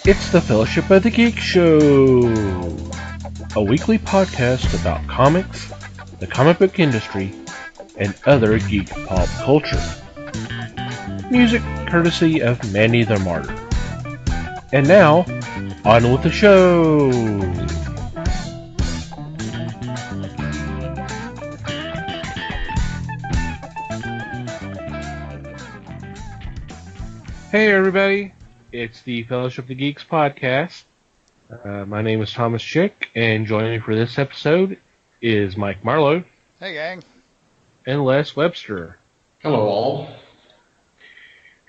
It's the Fellowship of the Geek Show, a weekly podcast about comics, the comic book industry, and other geek pop culture. Music courtesy of Manny the Martyr. And now, on with the show! Hey everybody, it's the Fellowship of the Geeks podcast. My name is Thomas Chick, and joining me for this episode is Mike Marlowe. Hey gang. And Les Webster. Hello all.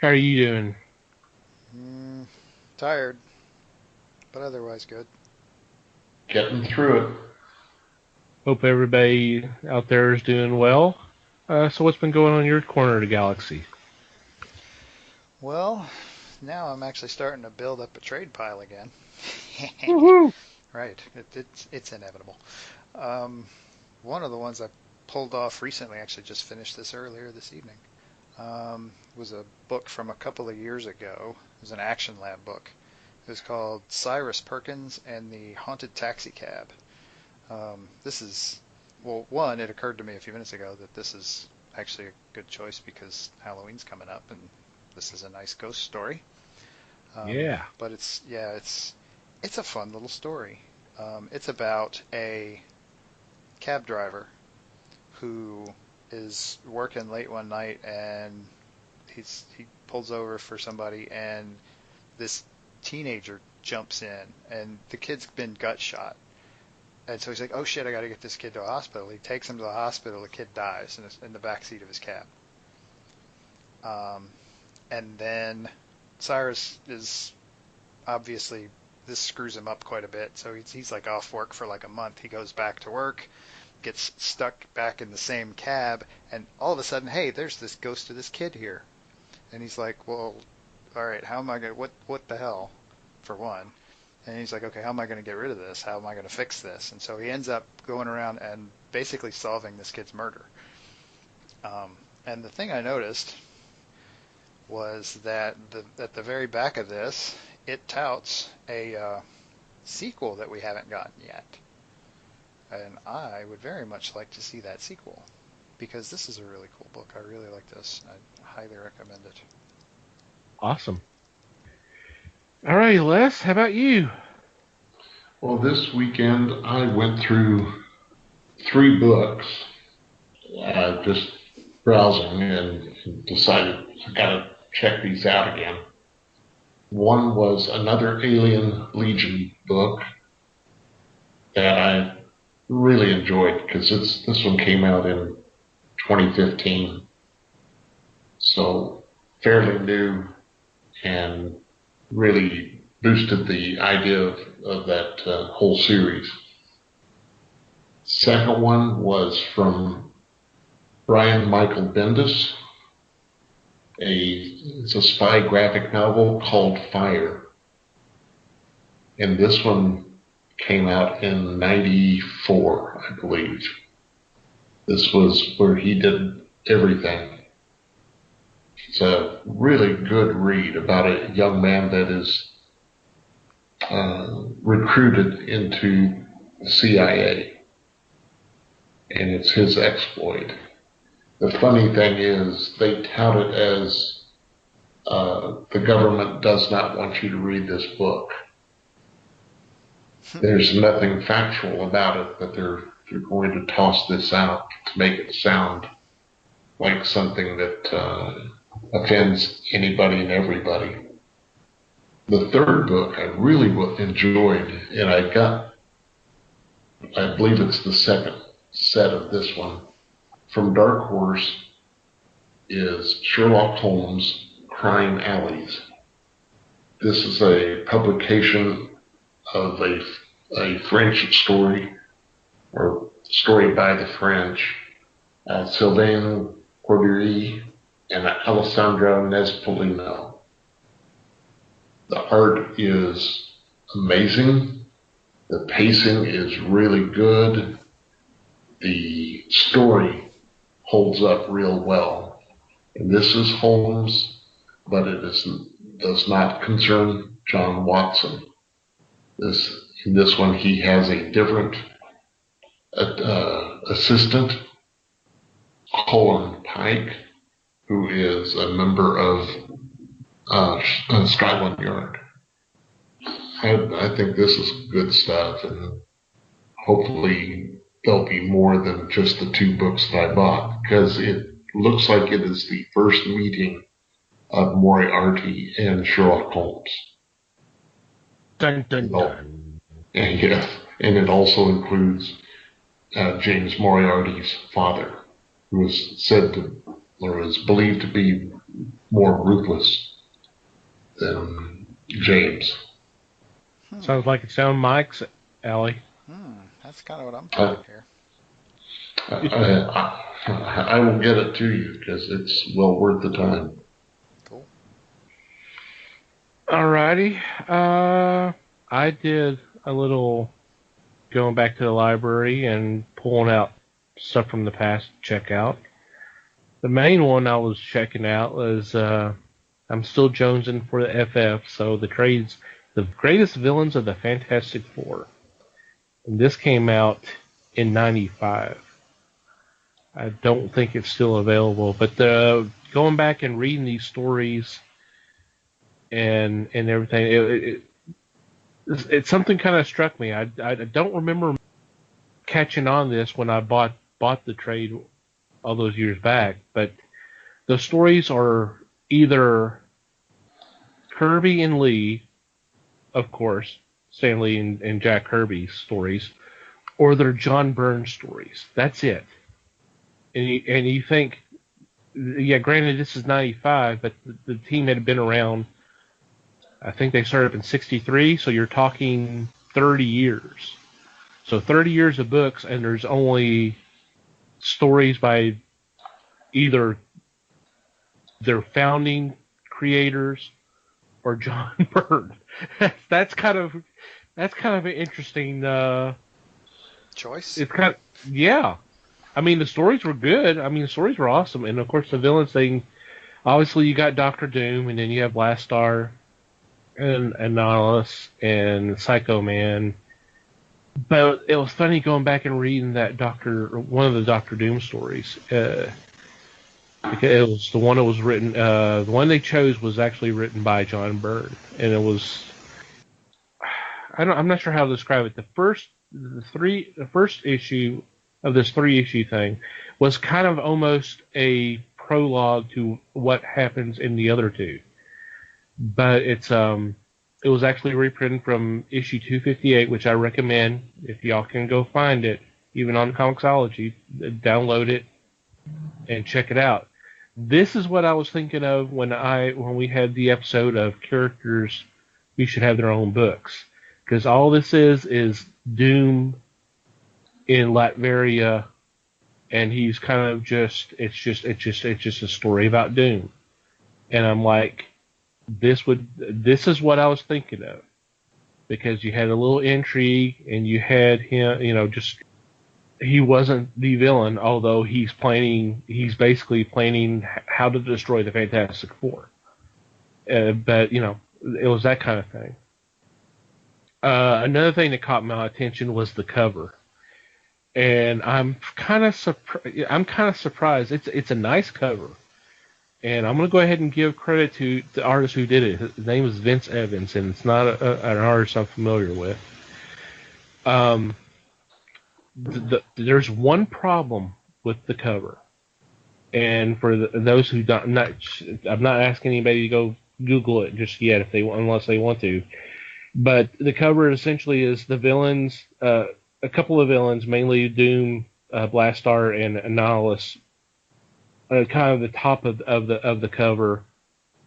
How are you doing? Tired, but otherwise good. Getting through it. Hope everybody out there is doing well. So what's been going on in your corner of the galaxy? Well, now I'm actually starting to build up a trade pile again. Woohoo! Right, it's inevitable. One of the ones I pulled off recently, actually just finished this earlier this evening, was a book from a couple of years ago. It was an Action Lab book. It was called Cyrus Perkins and the Haunted Taxi Cab. This is, well, one, it occurred to me a few minutes ago that this is actually a good choice because Halloween's coming up and this is a nice ghost story. Yeah. But it's a fun little story. It's about a cab driver who is working late one night and he pulls over for somebody and this teenager jumps in and the kid's been gut shot. And so he's like, oh shit, I got to get this kid to a hospital. He takes him to the hospital. The kid dies in the back seat of his cab. And then Cyrus is obviously, this screws him up quite a bit. So he's like off work for like a month. He goes back to work, gets stuck back in the same cab, and all of a sudden, hey, there's this ghost of this kid here. And he's like, well, all right, how am I going to, what the hell, for one? And he's like, okay, how am I going to get rid of this? How am I going to fix this? And so he ends up going around and basically solving this kid's murder. And the thing I noticed was that at the very back of this, it touts a sequel that we haven't gotten yet. And I would very much like to see that sequel because this is a really cool book. I really like this. I highly recommend it. Awesome. All right, Les, how about you? Well, this weekend I went through 3 books, just browsing and decided I gotta check these out again. One was another Alien Legion book that I really enjoyed because this one came out in 2015, so fairly new and really boosted the idea of that whole series. Second one was from Brian Michael Bendis. It's a spy graphic novel called Fire. And this one came out in 94, I believe. This was where he did everything. It's a really good read about a young man that is recruited into the CIA. And it's his exploit. The funny thing is, they tout it as the government does not want you to read this book. There's nothing factual about it, but they're going to toss this out to make it sound like something that offends anybody and everybody. The third book I really enjoyed, and I believe it's the second set of this one, from Dark Horse, is Sherlock Holmes, Crime Alleys. This is a publication of a French story, or story by the French, Sylvain Cordery and Alessandro Nespolino. The art is amazing. The pacing is really good. The story holds up real well. And this is Holmes, but it is does not concern John Watson. In this one, he has a different assistant, Colin Pike, who is a member of Scotland Yard. I think this is good stuff, and hopefully there'll be more than just the 2 books that I bought, because it looks like it is the first meeting of Moriarty and Sherlock Holmes. Dun, dun, dun. And yes, and it also includes James Moriarty's father, who is said to, or is believed to be more ruthless than James. Sounds like it's down Mike's alley. That's kind of what I'm thinking here. I will get it to you because it's well worth the time. Cool. Alrighty. I did a little going back to the library and pulling out stuff from the past to check out. The main one I was checking out was I'm still jonesing for the FF, so the greatest villains of the Fantastic Four. And this came out in '95. I don't think it's still available, but going back and reading these stories and everything, it's something kind of struck me. I don't remember catching on this when I bought the trade all those years back, but the stories are either Kirby and Lee, of course, Stan Lee and Jack Kirby's stories, or they're John Byrne stories. That's it. And you think, yeah, granted this is '95, but the team had been around. I think they started up in '63, so you're talking 30 years. So 30 years of books, and there's only stories by either their founding creators or John Byrne. That's kind of an interesting choice. It's kind of, yeah. I mean, the stories were good. I mean, the stories were awesome, and of course the villains thing. Obviously, you got Doctor Doom, and then you have Blastar, and Nautilus, and Psycho Man. But it was funny going back and reading that one of the Doctor Doom stories. Because it was the one that was written. The one they chose was actually written by John Byrne, and it was. I'm not sure how to describe it. The first issue of this 3-issue thing was kind of almost a prologue to what happens in the other 2. But it was actually reprinted from issue 258, which I recommend if y'all can go find it, even on Comixology, download it and check it out. This is what I was thinking of when we had the episode of characters who should have their own books, because all this is Doom in Latveria, and he's kind of it's just a story about Doom, and I'm like, this is what I was thinking of, because you had a little intrigue and you had him, he wasn't the villain, although he's basically planning how to destroy the Fantastic Four, but it was that kind of thing. Another thing that caught my attention was the cover. And I'm kind of surprised. It's a nice cover, and I'm gonna go ahead and give credit to the artist who did it. His name is Vince Evans, and it's not an artist I'm familiar with. There's one problem with the cover, and for those who I'm not asking anybody to go Google it just yet unless they want to. But the cover essentially is the villains. A couple of villains, mainly Doom, Blastar, and Nautilus, kind of the top of the cover,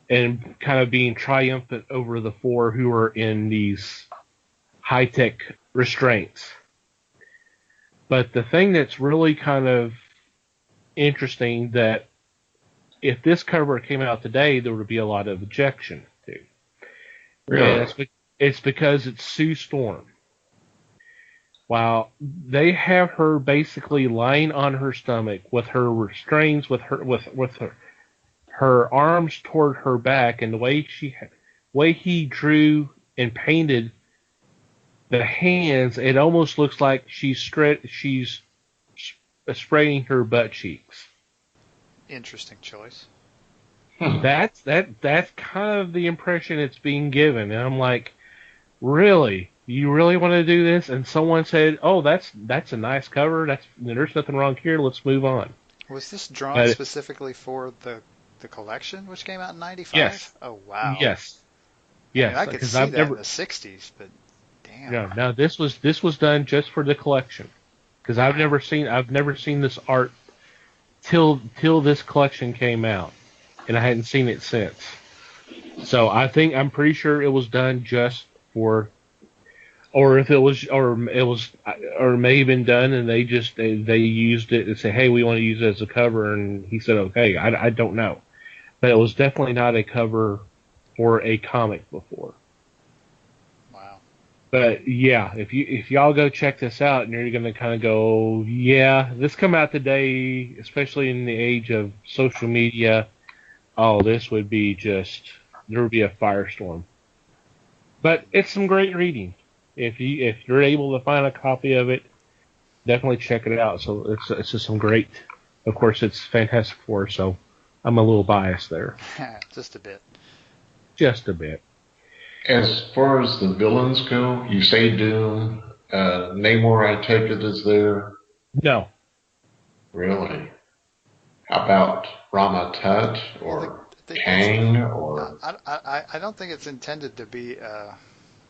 and kind of being triumphant over the 4 who are in these high-tech restraints. But the thing that's really kind of interesting, that if this cover came out today, there would be a lot of objection to. Really? And it's because it's Sue Storm. While they have her basically lying on her stomach with her restraints, with her arms toward her back, and the way way he drew and painted the hands, it almost looks like she's spraying her butt cheeks. Interesting choice. That's kind of the impression it's being given, and I'm like, really? You really want to do this? And someone said, "Oh, that's a nice cover. There's nothing wrong here. Let's move on." Was this drawn specifically for the collection, which came out in '95? Yes. Oh wow. Yes. Yes. I could see that in the '60s, but damn. Yeah. Now this was done just for the collection, because I've never seen this art till this collection came out, and I hadn't seen it since. So I'm pretty sure it was done just for. Or if it was, or it may have been done, and they used it and say, "Hey, we want to use it as a cover," and he said, "Okay." I don't know, but it was definitely not a cover for a comic before. Wow. But yeah, if y'all go check this out, and you're gonna kind of go, "Yeah, this come out today," especially in the age of social media. Oh, this would be there would be a firestorm. But it's some great reading. If you're able to find a copy of it, definitely check it out. So it's just some great. Of course, it's Fantastic Four, so I'm a little biased there. Just a bit. Just a bit. As far as the villains go, you say Doom. Namor, I take it, is there? No. Really? How about Rama Tut or Kang? Or I don't think it's intended to be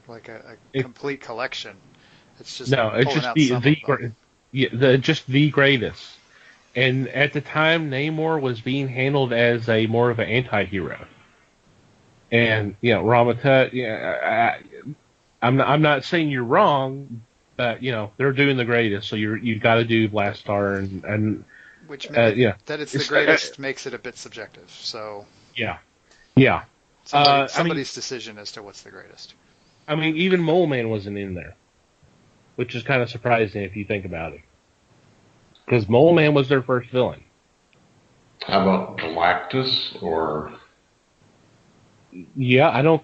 like a complete collection. It's just it's just the greatest. And at the time, Namor was being handled as more of an anti-hero. And Rama Tut, I'm not saying you're wrong, but they're doing the greatest, so you got to do Blastar and which that it's the greatest makes it a bit subjective. So yeah. Somebody's decision as to what's the greatest. I mean, even Mole Man wasn't in there, which is kind of surprising if you think about it. Because Mole Man was their first villain. How about Galactus or? Yeah,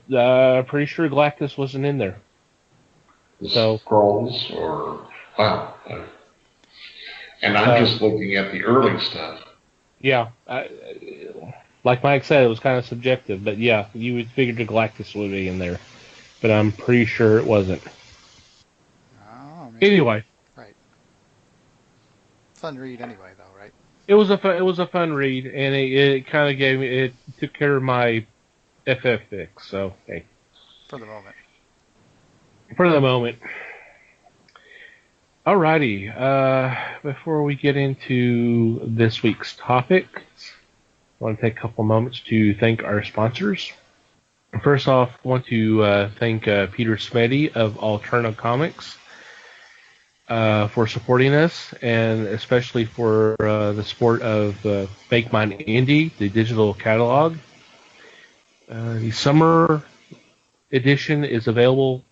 pretty sure Galactus wasn't in there. The Skrulls or wow. And I'm just looking at the early stuff. Yeah, like Mike said, it was kind of subjective, but yeah, you would figure the Galactus would be in there. But I'm pretty sure it wasn't. Oh, anyway. Right. Fun read anyway, though, right? It was a fun read, and it kind of it took care of my FF fix, so hey. For the moment. Alrighty. Before we get into this week's topic, I want to take a couple moments to thank our sponsors. First off, I want to thank Peter Smetty of Alterna Comics for supporting us, and especially for the support of Make Mine Indie, the digital catalog. The summer edition is available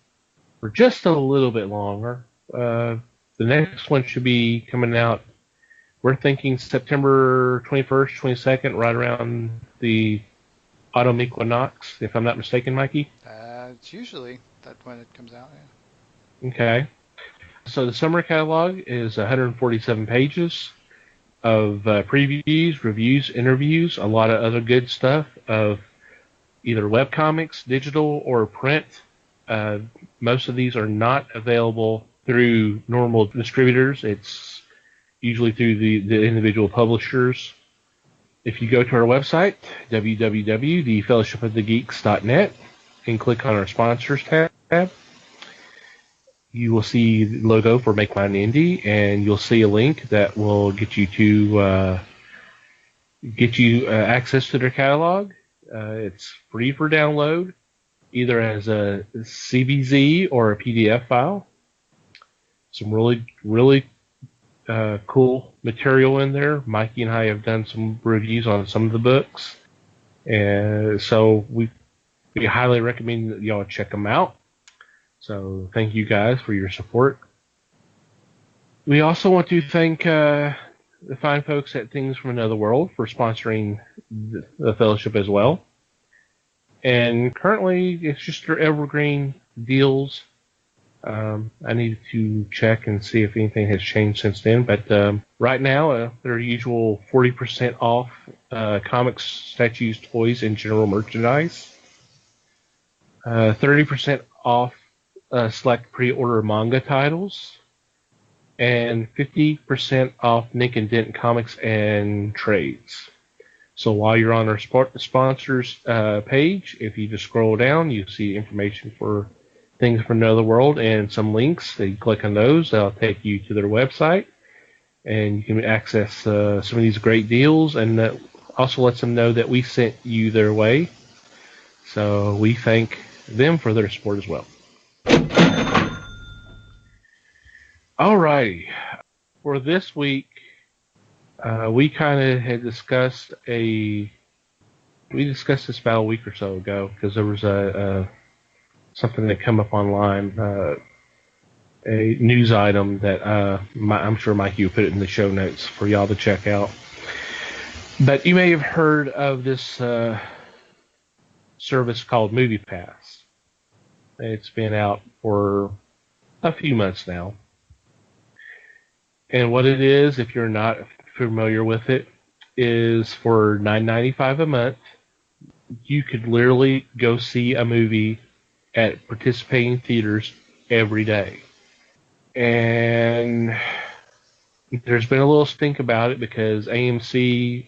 for just a little bit longer. The next one should be coming out, we're thinking September 21st, 22nd, right around the autumn equinox, if I'm not mistaken, Mikey? It's usually when it comes out, yeah. Okay. So the summer catalog is 147 pages of previews, reviews, interviews, a lot of other good stuff of either webcomics, digital, or print. Most of these are not available through normal distributors. It's usually through the individual publishers. If you go to our website, www.thefellowshipofthegeeks.net, and click on our sponsors tab, you will see the logo for Make Mine Indie, and you'll see a link that will get you access to their catalog. It's free for download, either as a CBZ or a PDF file. Some really, really cool material in there. Mikey and I have done some reviews on some of the books, and so we highly recommend that y'all check them out. So thank you guys for your support. We also want to thank the fine folks at Things from Another World for sponsoring the fellowship as well. And currently, it's just their evergreen deals. I need to check and see if anything has changed since then. But right now, their usual 40% off comics, statues, toys, and general merchandise. 30% off select pre-order manga titles. And 50% off Nick and Dent comics and trades. So while you're on our sponsors page, if you just scroll down, you see information for things from another world and some links. So you click on those, that'll take you to their website, and you can access some of these great deals, and that also lets them know that we sent you their way. So we thank them for their support as well. Alrighty, for this week, we kind of had discussed this about a week or so ago because there was something that came up online, a news item that I'm sure Mikey will put it in the show notes for y'all to check out. But you may have heard of this service called MoviePass. It's been out for a few months now. And what it is, if you're not familiar with it, is for $9.95 a month, you could literally go see a movie at participating theaters every day. And there's been a little stink about it because AMC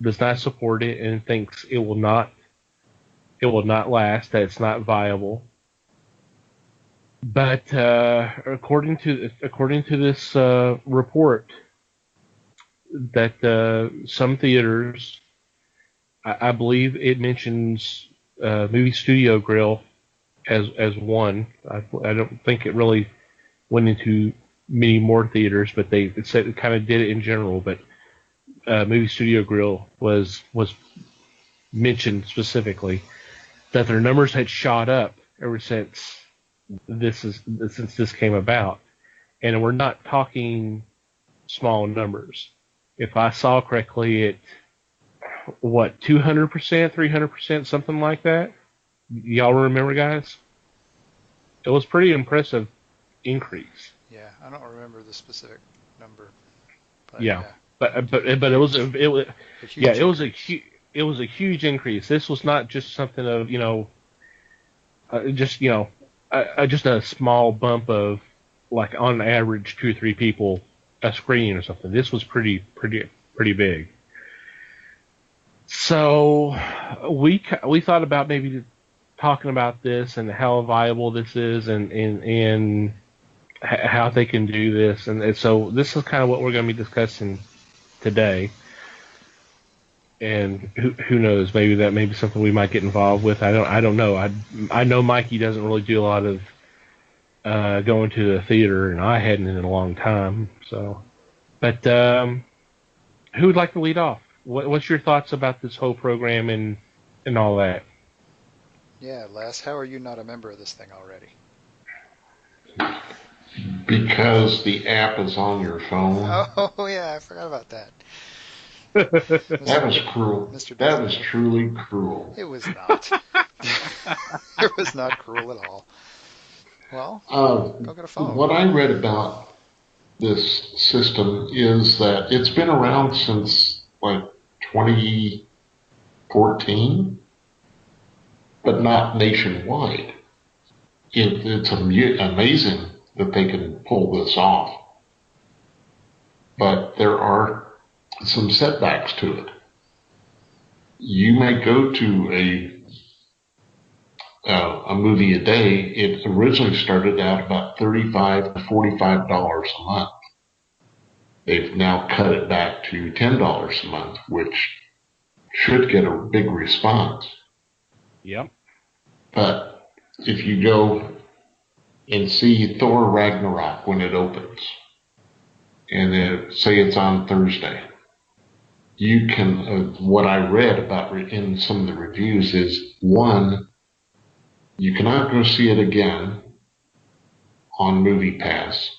does not support it and thinks it will not last, that it's not viable. But according to this report, that some theaters, I believe it mentions Movie Studio Grill as one. I don't think it really went into many more theaters, but it said it kind of did it in general. But Movie Studio Grill was mentioned specifically that their numbers had shot up ever since this came about, and we're not talking small numbers. If I saw correctly, it 200%, 300%, something like that. Y'all remember, guys? It was pretty impressive increase. Yeah, I don't remember the specific number. But yeah. But it was a huge increase. This was not just something of just a small bump of, like, on average 2 or 3 people a screen or something. This was pretty big. So we thought about maybe talking about this and how viable this is and how they can do this, and so this is kind of what we're going to be discussing today. And who knows? Maybe that may be something we might get involved with. I don't know. I know Mikey doesn't really do a lot of going to the theater, and I hadn't in a long time. So, but who would like to lead off? What's your thoughts about this whole program and all that? Yeah, Les, how are you not a member of this thing already? Because the app is on your phone. Oh yeah, I forgot about that. That was cruel. That was truly cruel. It was not. It was not cruel at all. Well, go get a phone. What I read about this system is that it's been around since like 2014, but not nationwide. It's amazing that they can pull this off. But there are some setbacks to it. You may go to a movie a day. It originally started out about $35 to $45 a month. They've now cut it back to $10 a month, which should get a big response. Yep. But if you go and see Thor Ragnarok when it opens, and say it's on Thursday, you can, what I read about in some of the reviews is, one, you cannot go see it again on MoviePass.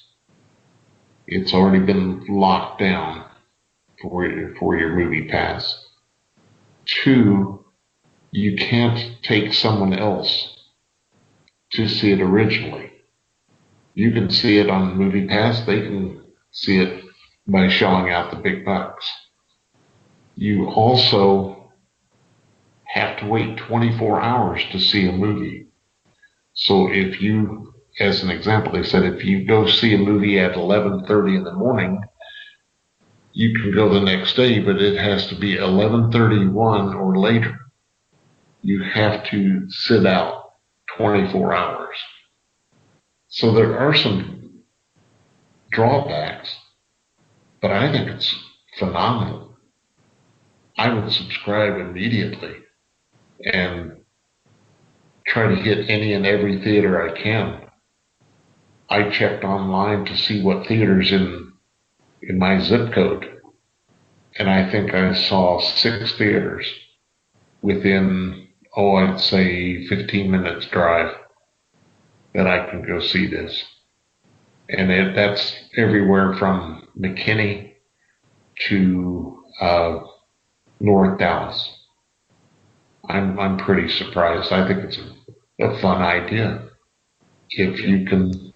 It's already been locked down for your MoviePass. Two, you can't take someone else to see it originally. You can see it on MoviePass. They can see it by shelling out the big bucks. You also have to wait 24 hours to see a movie. So if you, as an example, they said if you go see a movie at 11:30 in the morning, you can go the next day, but it has to be 11:31 or later. You have to sit out 24 hours. So there are some drawbacks, but I think it's phenomenal. I would subscribe immediately and try to hit any and every theater I can. I checked online to see what theaters in my zip code, and I think I saw 6 theaters within, I'd say 15 minutes drive that I can go see this. And that's everywhere from McKinney to North Dallas. I'm pretty surprised. I think it's a fun idea. If you can,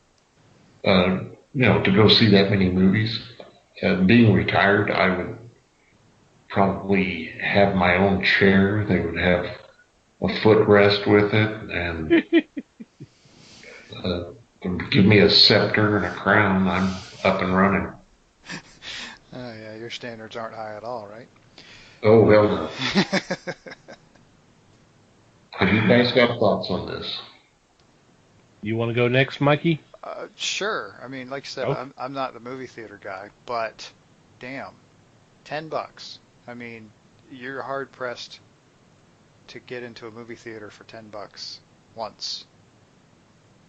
to go see that many movies. Being retired, I would probably have my own chair. They would have a footrest with it, and give me a scepter and a crown. I'm up and running. Oh yeah, your standards aren't high at all, right? Oh, hell no. Have you guys got thoughts on this? You want to go next, Mikey? Sure. I mean, like I said, Oh. I'm not the movie theater guy, but damn, $10. I mean, you're hard pressed to get into a movie theater for $10 once.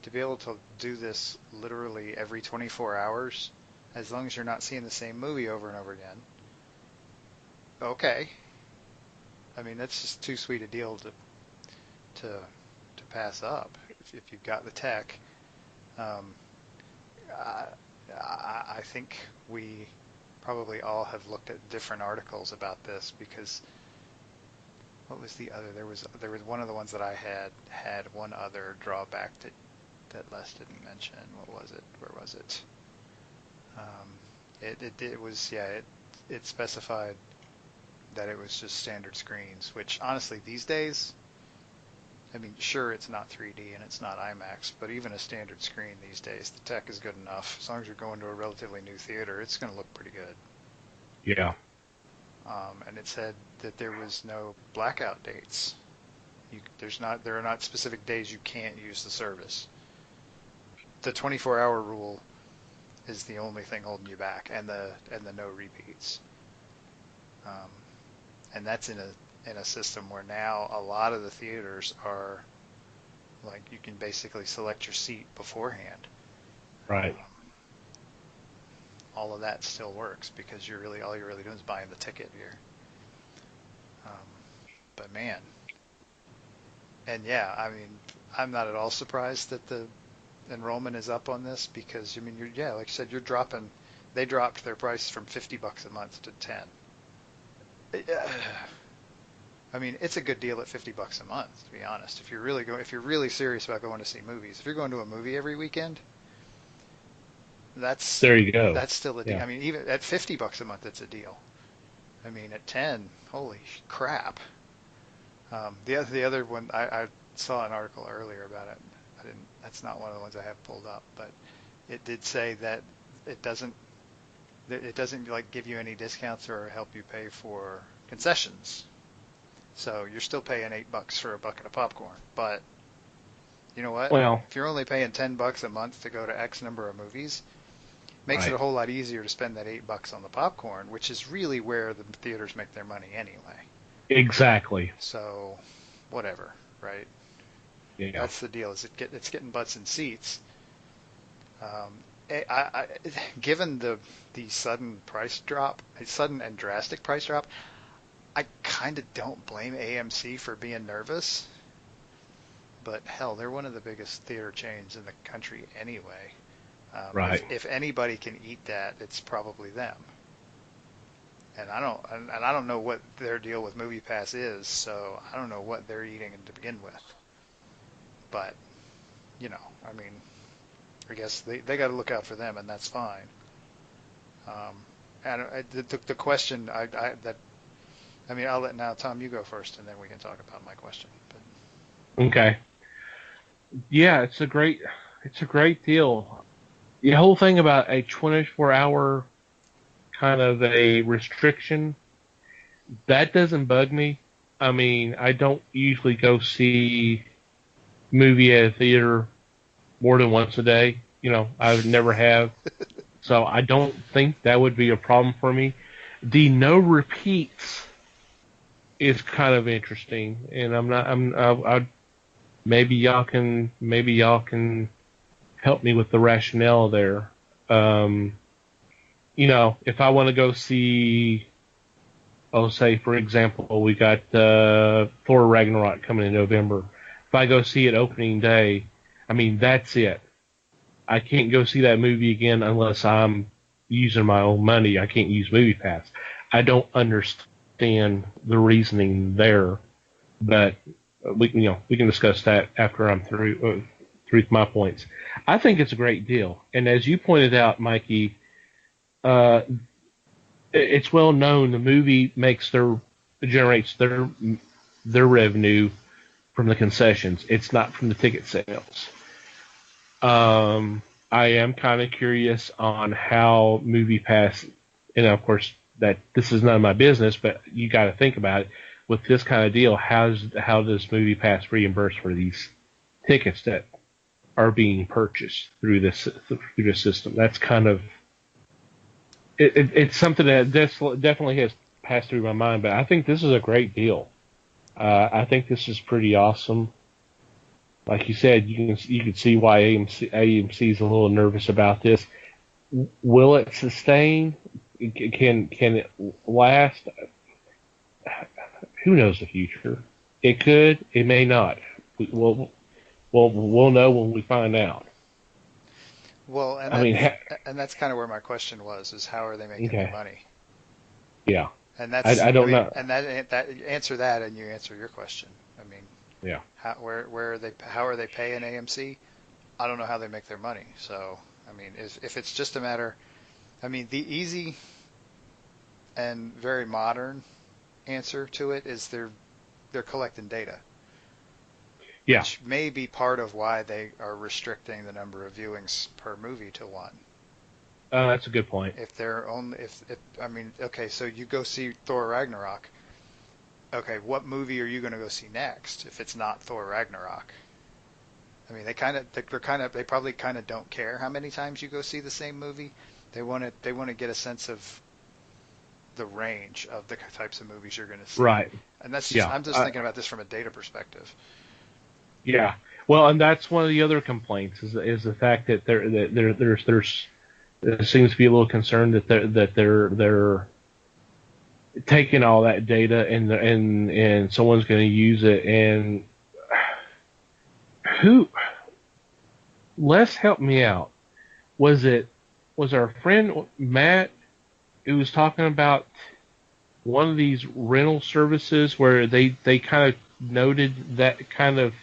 To be able to do this literally every 24 hours, as long as you're not seeing the same movie over and over again. Okay. I mean, that's just too sweet a deal to pass up if you've got the tech. Um, I think we probably all have looked at different articles about this because what was the other? There was one of the ones that I had one other drawback that Les didn't mention. What was it? Where was it? It was it specified that it was just standard screens, which honestly these days, I mean, sure, it's not 3D and it's not IMAX, but even a standard screen these days, the tech is good enough. As long as you're going to a relatively new theater, it's going to look pretty good. Yeah. And it said that there was no blackout dates. There are not specific days you can't use the service. The 24-hour rule is the only thing holding you back, and the no repeats. And that's in a system where now a lot of the theaters are like you can basically select your seat beforehand. Right. All of that still works because all you're really doing is buying the ticket here. But man, and yeah, I mean, I'm not at all surprised that the enrollment is up on this because I mean, like I said, they dropped their price from $50 a month to 10. I mean, it's a good deal at $50 a month, to be honest. If you're really serious about going to see movies, if you're going to a movie every weekend, There you go. that's still a deal. Yeah. I mean, even at $50 a month, it's a deal. I mean, at 10, holy crap. The other one, I saw an article earlier about it. That's not one of the ones I have pulled up, but it did say that it doesn't like give you any discounts or help you pay for concessions. So you're still paying $8 for a bucket of popcorn. But you know what? Well, If you're only paying $10 a month to go to X number of movies, makes it a whole lot easier to spend that $8 on the popcorn, which is really where the theaters make their money anyway. exactly. So, whatever, right? Yeah. That's the deal. It's getting butts in seats. Given the sudden and drastic price drop, I kind of don't blame AMC for being nervous. But hell, they're one of the biggest theater chains in the country anyway. Right. If anybody can eat that, it's probably them. And I don't know what their deal with MoviePass is, so I don't know what they're eating to begin with. But, I mean, I guess they got to look out for them, and that's fine. And the question I'll let now Tom, you go first, and then we can talk about my question. But. Okay. Yeah, it's a great deal. The whole thing about a 24-hour kind of a restriction, that doesn't bug me. I mean, I don't usually go see movie at a theater more than once a day. I never have. So I don't think that would be a problem for me. The no repeats is kind of interesting, and maybe y'all can help me with the rationale there. If I want to go see, I'll say, for example, we got Thor Ragnarok coming in November. If I go see it opening day, I mean, that's it. I can't go see that movie again unless I'm using my own money. I can't use MoviePass. I don't understand the reasoning there, but we can discuss that after I'm through my points. I think it's a great deal, and as you pointed out, Mikey, it's well known the movie generates their revenue from the concessions. It's not from the ticket sales. I am kind of curious on how MoviePass, and of course that this is none of my business, but you got to think about it. With this kind of deal, how does MoviePass reimburse for these tickets that are being purchased through this system? That's kind of it's something that definitely has passed through my mind. But I think this is a great deal. I think this is pretty awesome. Like you said, you can see why AMC is a little nervous about this. Will it sustain? Can it last? Who knows the future? It could. It may not. We'll know when we find out. Well, and that's kind of where my question was: is how are they making their money? Yeah. And that's I don't know. And that answer that, and you answer your question. I mean, yeah. How are they paying AMC? I don't know how they make their money. So, I mean, if it's just a matter, I mean, the easy and very modern answer to it is they're collecting data. Yeah. Which may be part of why they are restricting the number of viewings per movie to one. That's a good point. Okay, so you go see Thor Ragnarok. Okay, what movie are you going to go see next if it's not Thor Ragnarok? I mean, they probably kind of don't care how many times you go see the same movie. They want to get a sense of the range of the types of movies you're going to see. Right. And that's just, I'm just thinking about this from a data perspective. Yeah. Well, and that's one of the other complaints is the fact that there seems to be a little concern that they're taking all that data and someone's going to use it. And Les, help me out. Was our friend Matt who was talking about one of these rental services where they kind of noted that kind of,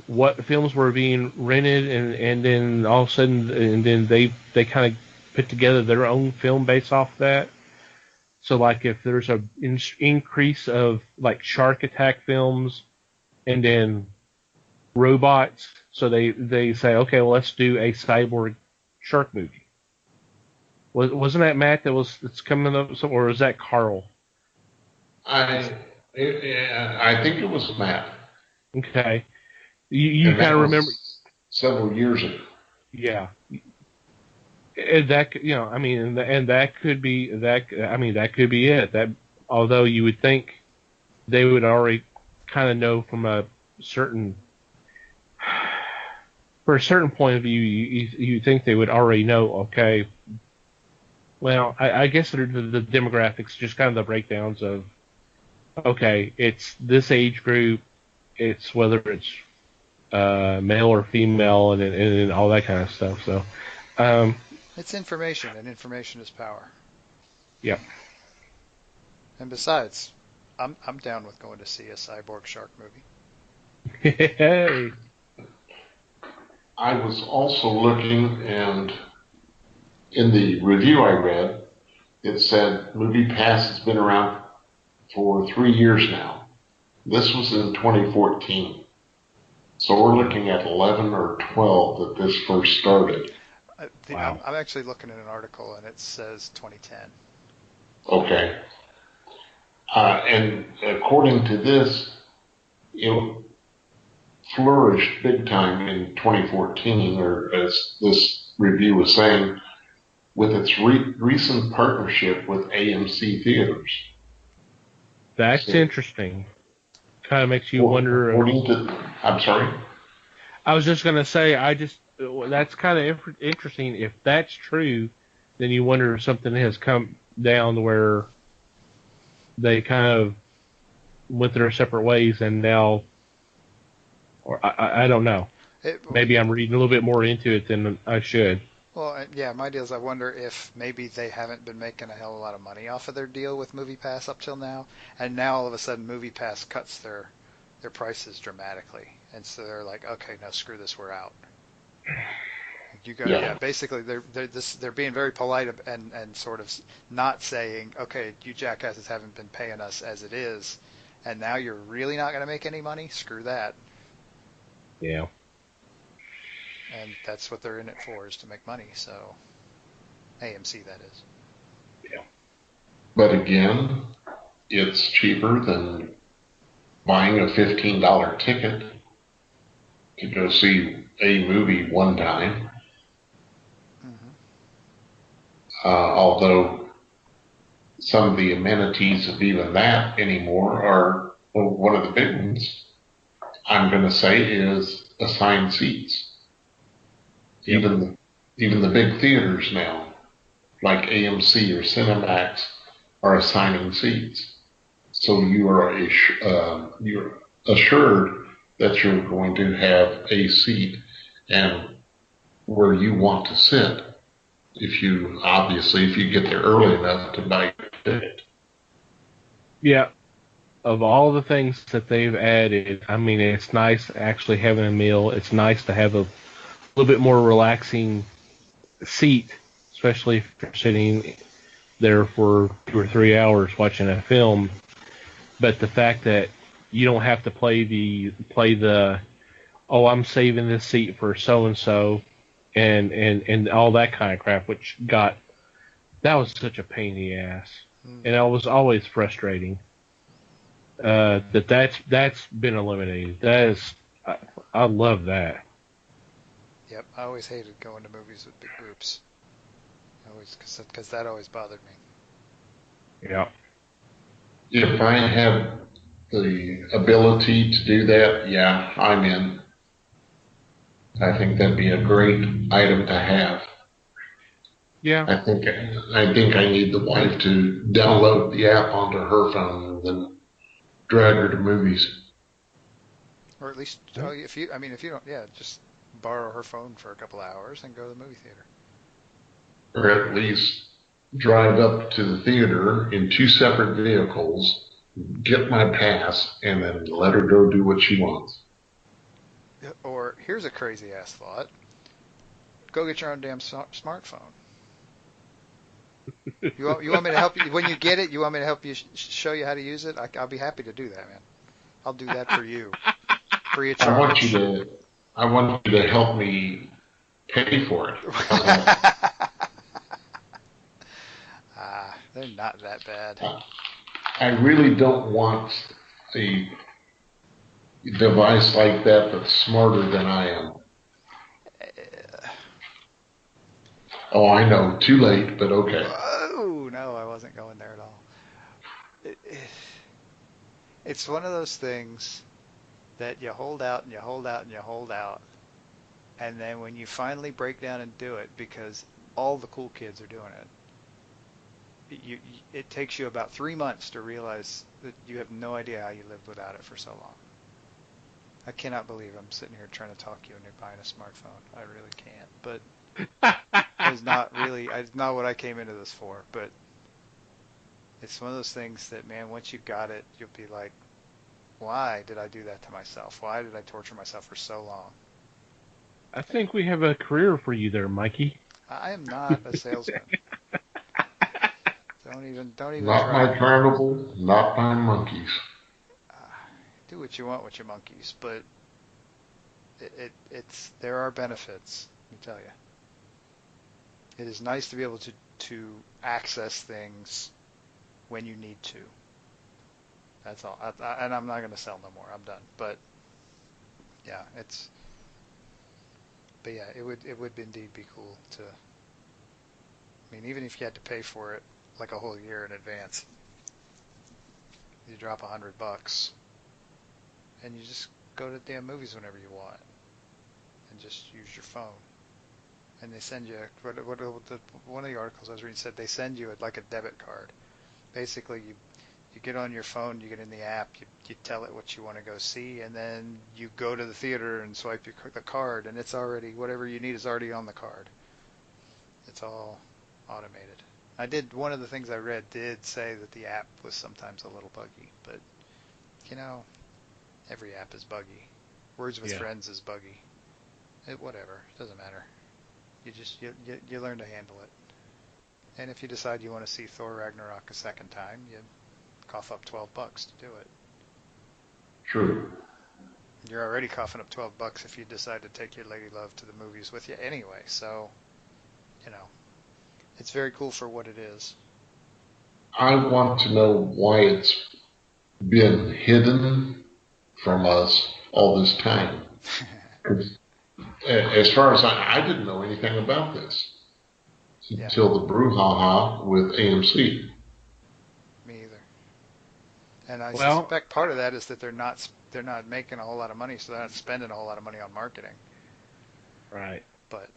what films were being rented and then all of a sudden, and then they kind of put together their own film based off that. So like if there's a increase of like shark attack films and then robots, so they say, okay, well, let's do a cyborg shark movie. Wasn't that Matt that's coming up, or was that Carl? I think it was Matt. Okay. You kind of remember several years ago. Yeah. And that, and that could be that. I mean, that could be it. That, although you would think they would already kind of know from a certain point of view, you think they would already know. Okay. Well, I guess the demographics, just kind of the breakdowns of, okay, it's this age group, it's whether it's male or female, and all that kind of stuff. So, it's information, and information is power. Yeah. And besides, I'm down with going to see a cyborg shark movie. Hey. I was also looking, and in the review I read, it said MoviePass has been around for 3 years now. This was in 2014. So we're looking at 11 or 12 that this first started. Wow. I'm actually looking at an article, and it says 2010. Okay. And according to this, it flourished big time in 2014, or as this review was saying, with its recent partnership with AMC Theaters. That's So, interesting. Kind of makes you wonder. according to, I'm sorry? I was just going to say, that's kind of interesting. If that's true, then you wonder if something has come down where they kind of went their separate ways and now, or I don't know. Maybe I'm reading a little bit more into it than I should. Well, yeah, my deal is I wonder if maybe they haven't been making a hell of a lot of money off of their deal with MoviePass up till now, and now all of a sudden MoviePass cuts their prices dramatically, and so they're like, okay, no, screw this, we're out. Yeah, basically they're being very polite and sort of not saying, okay, you jackasses haven't been paying us as it is, and now you're really not going to make any money. Screw that. Yeah. And that's what they're in it for, is to make money. So AMC, that is. Yeah. But again, it's cheaper than buying a $15 ticket to go see a movie one time. Although some of the amenities of even that anymore are, well, one of the big ones, I'm going to say, is assigned seats. Yep. Even the big theaters now, like AMC or Cinemax, are assigning seats. So you're assured that you're going to have a seat and where you want to sit. If you get there early enough to buy a ticket. Yeah. Of all the things that they've added, I mean, it's nice actually having a meal. It's nice to have a little bit more relaxing seat, especially if you're sitting there for 2 or 3 hours watching a film. But the fact that you don't have to play the oh, I'm saving this seat for so and so and all that kind of crap, which that was such a pain in the ass. And it was always frustrating. That's been eliminated. I love that. Yep, I always hated going to movies with big groups. Because that always bothered me. Yeah. If I have the ability to do that, yeah, I'm in. I think that'd be a great item to have. Yeah. I think I need the wife to download the app onto her phone and then drag her to movies. Or at least, if you don't, yeah, just borrow her phone for a couple of hours and go to the movie theater. Or at least drive up to the theater in 2 separate vehicles, get my pass, and then let her go do what she wants. Or here's a crazy ass thought: go get your own damn smartphone. You want me to help you when you get it? You want me to help you show you how to use it? I'll be happy to do that, man. I'll do that for you, free of charge. I want you to help me pay for it. They're not that bad. I really don't want a device like that that's smarter than I am. Oh, I know. Too late, but okay. Oh, no, I wasn't going there at all. It's one of those things that you hold out and you hold out and you hold out. And then when you finally break down and do it, because all the cool kids are doing it, it takes you about 3 months to realize that you have no idea how you lived without it for so long. I cannot believe I'm sitting here trying to talk you into buying a smartphone. I really can't. But it's not what I came into this for. But It's one of those things that, man, once you got it, you'll be like, why did I do that to myself? Why did I torture myself for so long? I think we have a career for you there, Mikey. I am not a salesman. Don't even Not try. my carnival, not my monkeys. Uh, do what you want with your monkeys, but there are benefits. Let me tell you, it is nice to be able to access things when you need to. That's all. And I'm not going to sell no more. I'm done. But yeah, it would indeed be cool to. I mean, even if you had to pay for it like a whole year in advance, you drop $100 and you just go to damn movies whenever you want and just use your phone. And they send you one of the articles I was reading said they send you like a debit card. Basically, you get on your phone, you get in the app, you tell it what you want to go see, and then you go to the theater and swipe the card, and it's already, whatever you need is already on the card. It's all automated. One of the things I read did say that the app was sometimes a little buggy, but, every app is buggy. Words with Friends is buggy. Whatever, doesn't matter. You learn to handle it. And if you decide you want to see Thor Ragnarok a second time, you cough up $12 to do it. True. You're already coughing up $12 if you decide to take your lady love to the movies with you anyway. So, it's very cool for what it is. I want to know why it's been hidden from us all this time. As far as I didn't know anything about this until the brouhaha with AMC. Me either. And I suspect part of that is that they're not making a whole lot of money, so they're not spending a whole lot of money on marketing. Right. But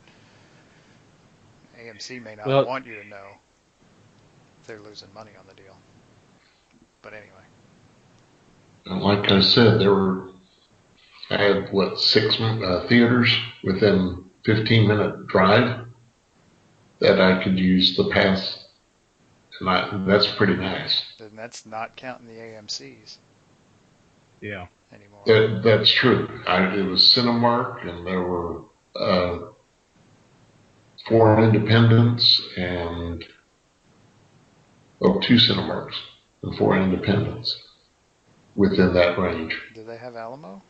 AMC may not want you to know they're losing money on the deal. But anyway. And like I said, I had 6 theaters within 15-minute drive that I could use the pass, and that's pretty nice. And that's not counting the AMCs. Yeah. Anymore. That's true. It was Cinemark, and there were 4 independents and 2 Cinemarks and 4 independents within that range. Do they have Alamo?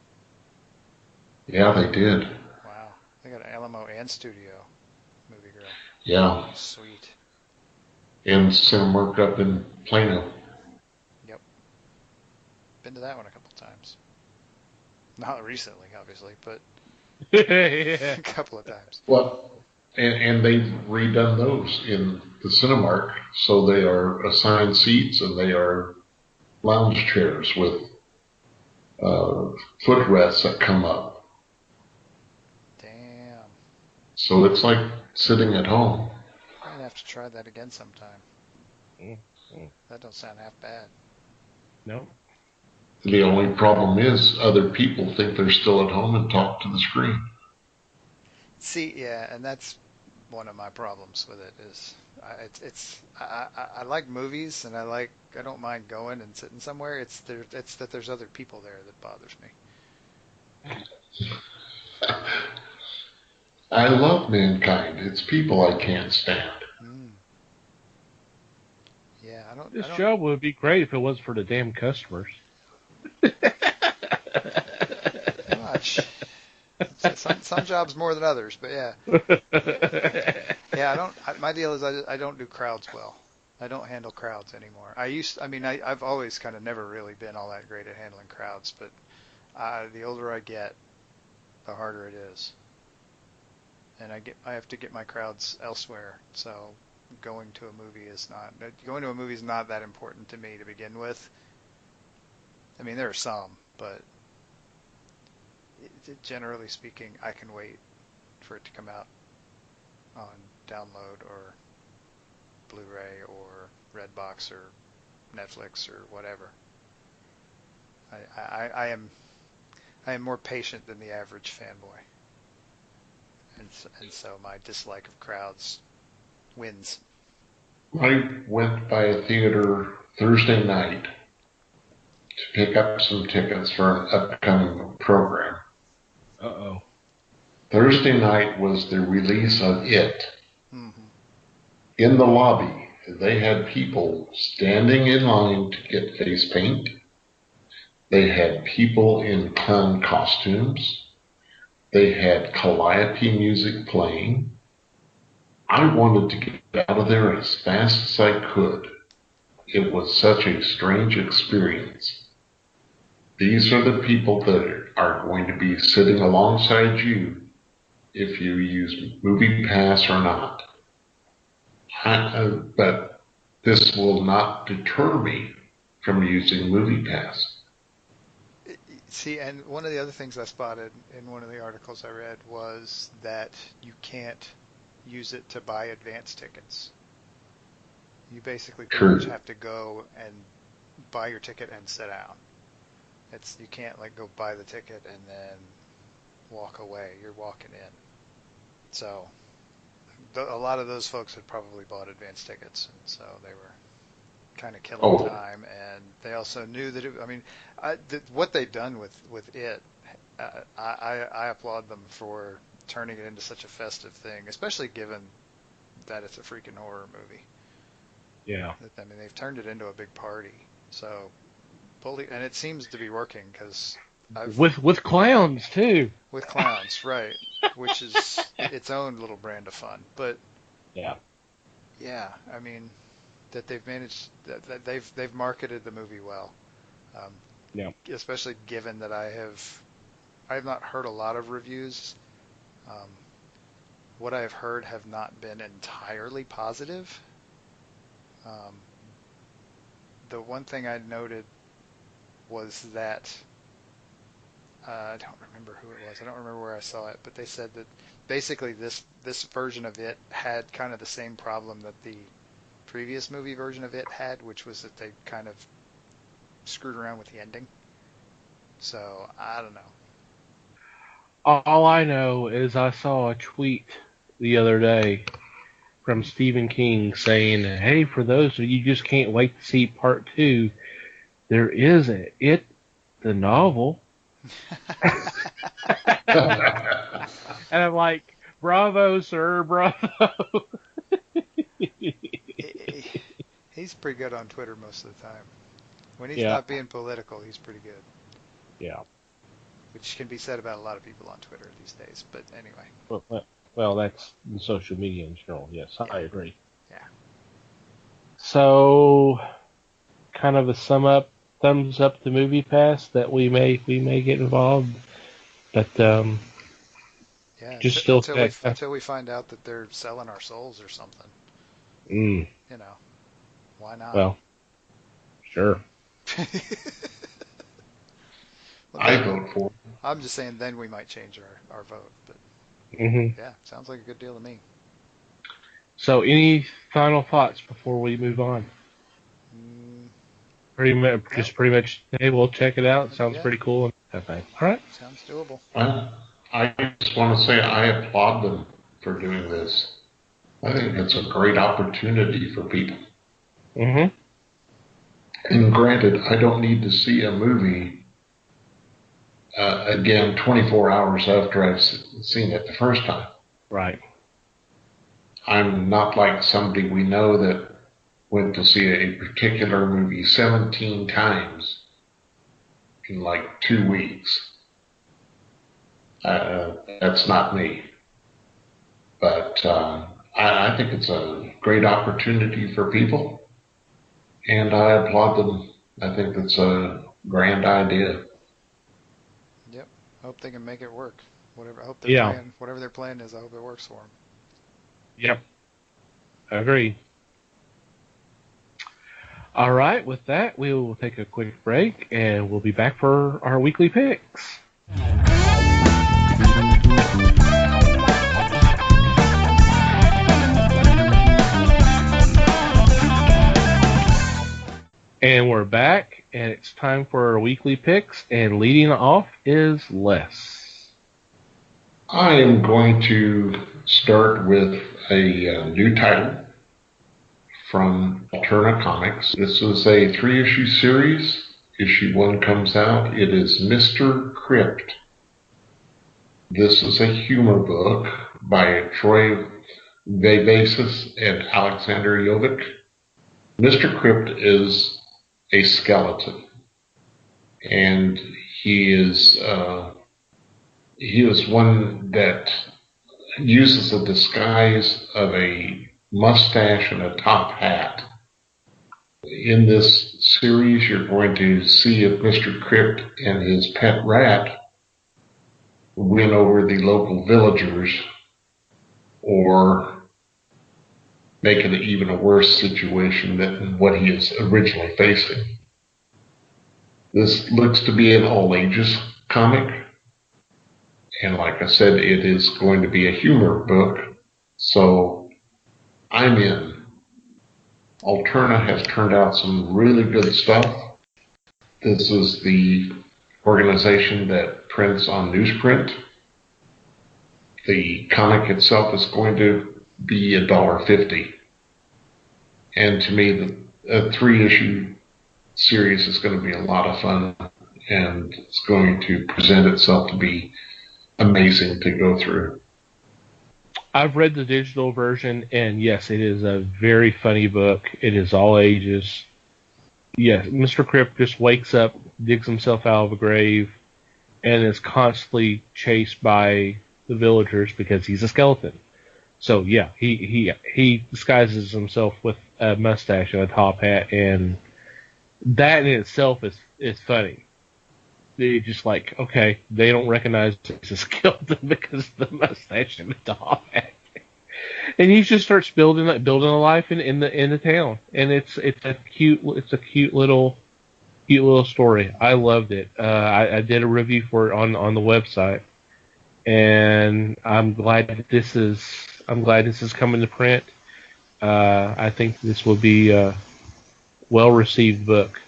Yeah, they did. Wow. They got Alamo and Studio Movie Grill. Yeah. Sweet. And Cinemark up in Plano. Yep. Been to that one a couple times. Not recently, obviously, but a couple of times. Well, and they've redone those in the Cinemark, so they are assigned seats and they are lounge chairs with footrests that come up. Damn. So it's like sitting at home. I'm gonna have to try that again sometime. That don't sound half bad. No. The only problem is other people think they're still at home and talk to the screen. See, yeah, and that's one of my problems with it is I like movies and I don't mind going and sitting somewhere. It's that there's other people there that bothers me. I love mankind. It's people I can't stand. Yeah, This job would be great if it was for the damn customers. Pretty much. Some jobs more than others, but yeah. Yeah, my deal is I don't do crowds well. I don't handle crowds anymore. I've always kind of never really been all that great at handling crowds, but the older I get, the harder it is. And I have to get my crowds elsewhere. So going to a movie is not that important to me to begin with. I mean, there are some, but generally speaking, I can wait for it to come out on download or Blu-ray or Redbox or Netflix or whatever. I am more patient than the average fanboy, and so my dislike of crowds wins. I went by a theater Thursday night to pick up some tickets for an upcoming program. Uh-oh. Thursday night was the release of It. Mm-hmm. In the lobby, they had people standing in line to get face paint. They had people in clown costumes. They had Calliope music playing. I wanted to get out of there as fast as I could. It was such a strange experience. These are the people that are going to be sitting alongside you if you use MoviePass or not. But this will not deter me from using MoviePass. See, and one of the other things I spotted in one of the articles I read was that you can't use it to buy advance tickets. You basically pretty much have to go and buy your ticket and sit down. You can't like go buy the ticket and then walk away. You're walking in. So a lot of those folks had probably bought advance tickets, and so they were kind of killing time. And they also knew that what they've done with it, I applaud them for turning it into such a festive thing, especially given that it's a freaking horror movie. Yeah. I mean, they've turned it into a big party. So, and it seems to be working because with clowns too. With clowns, right? Which is its own little brand of fun. But yeah, I mean, that they've managed that they've marketed the movie well. Yeah. Especially given that I have not heard a lot of reviews. What I have heard have not been entirely positive. The one thing I noted was that I don't remember who it was. I don't remember where I saw it, but they said that basically this version of it had kind of the same problem that the previous movie version of it had, which was that they kind of screwed around with the ending. So I don't know. All I know is I saw a tweet the other day from Stephen King saying, "Hey, for those of you just can't wait to see part 2, there is It, the novel." And I'm like, bravo, sir, bravo. He's pretty good on Twitter most of the time. When he's Yeah. not being political, he's pretty good. Yeah. Which can be said about a lot of people on Twitter these days. But anyway. Well, that's in social media in general. Yes, I agree. Yeah. So, kind of a sum up, thumbs up to MoviePass that we may get involved, but just until we find out that they're selling our souls or something. You know, why not? Well, sure. I vote for it. I'm just saying then we might change our vote. But yeah, sounds like a good deal to me. So any final thoughts before we move on? Pretty much, hey, we'll check it out. Sounds pretty cool. Okay. All right. Sounds doable. I just want to say I applaud them for doing this. I think it's a great opportunity for people. Mm-hmm. And granted, I don't need to see a movie again 24 hours after I've seen it the first time. Right. I'm not like somebody we know that went to see a particular movie 17 times in like 2 weeks. That's not me. But I think it's a great opportunity for people, and I applaud them. I think it's a grand idea. Yep. I hope they can make it work. Whatever their plan is, I hope it works for them. Yep. I agree. All right, with that, we will take a quick break, and we'll be back for our weekly picks. And we're back, and it's time for our weekly picks, and leading off is Les. I am going to start with a new title from Alterna Comics. This is a 3-issue series. Issue 1 comes out. It is Mr. Crypt. This is a humor book by Troy Vabasis and Alexander Jovic. Mr. Crypt is a skeleton, and he is one that uses a disguise of a mustache and a top hat. In this series, you're going to see if Mr. Crypt and his pet rat win over the local villagers or make it even a worse situation than what he is originally facing. This looks to be an all-ages comic, and like I said, it is going to be a humor book, so I'm in. Alterna has turned out some really good stuff. This is the organization that prints on newsprint. The comic itself is going to be $1.50. And to me, the 3-issue series is going to be a lot of fun, and it's going to present itself to be amazing to go through. I've read the digital version, and yes, it is a very funny book. It is all ages. Yes, Mr. Crypt just wakes up, digs himself out of a grave, and is constantly chased by the villagers because he's a skeleton. So yeah, he disguises himself with a mustache and a top hat, and that in itself is funny. They just like, okay, they don't recognize he's a skeleton because of the mustache and the top hat. And he just starts building a life in the town, and it's a cute little story. I loved it. I did a review for it on the website, and I'm glad this is coming to print. I think this will be a well received book,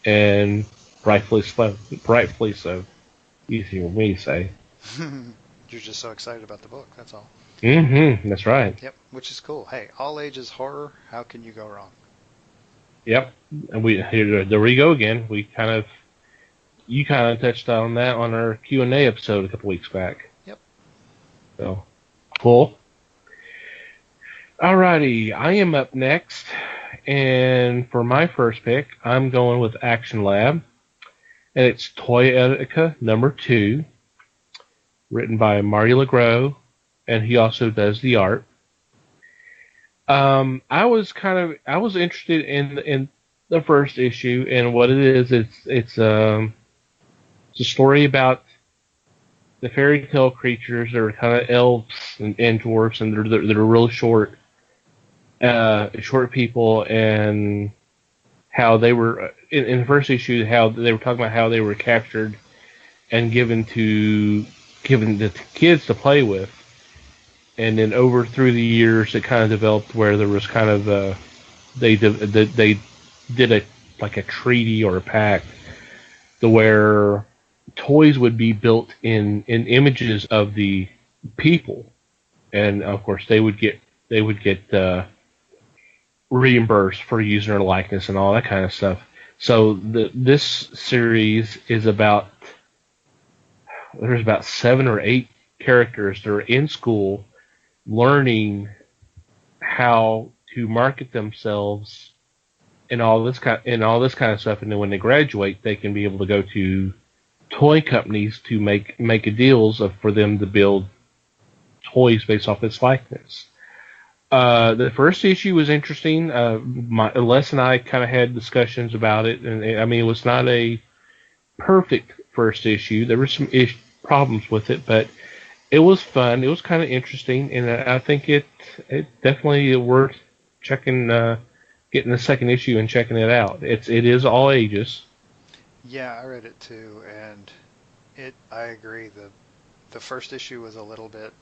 and rightfully so. Easy for me to say. You're just so excited about the book, that's all. Mm-hmm. That's right. Yep, which is cool. Hey, all ages horror, how can you go wrong? Yep. And there we go again. You kind of touched on that on our Q&A episode a couple weeks back. Yep. So, cool. Alrighty, I am up next, and for my first pick, I'm going with Action Lab, and it's Toy Etica #2, written by Marty LeGros, and he also does the art. I was interested in the first issue, and what it is, it's a story about the fairy tale creatures that are kind of elves and dwarfs, and they're really short people, and how they were in the first issue, how they were talking about how they were captured and given to kids to play with. And then through the years, it kind of developed where there was kind of they did a treaty or a pact to where toys would be built in images of the people, and of course they would get reimbursed for using their likeness and all that kind of stuff. So this series is there's about 7 or 8 characters that are in school learning how to market themselves and all this kind of stuff, and then when they graduate, they can be able to go to toy companies to make deals for them to build toys based off its likeness. The first issue was interesting. Les and I kind of had discussions about it, and I mean, it was not a perfect first issue. There were some problems with it, but it was fun. It was kind of interesting, and I think it definitely worth checking, getting the second issue and checking it out. It is all ages. Yeah, I read it too, and I agree. The first issue was a little bit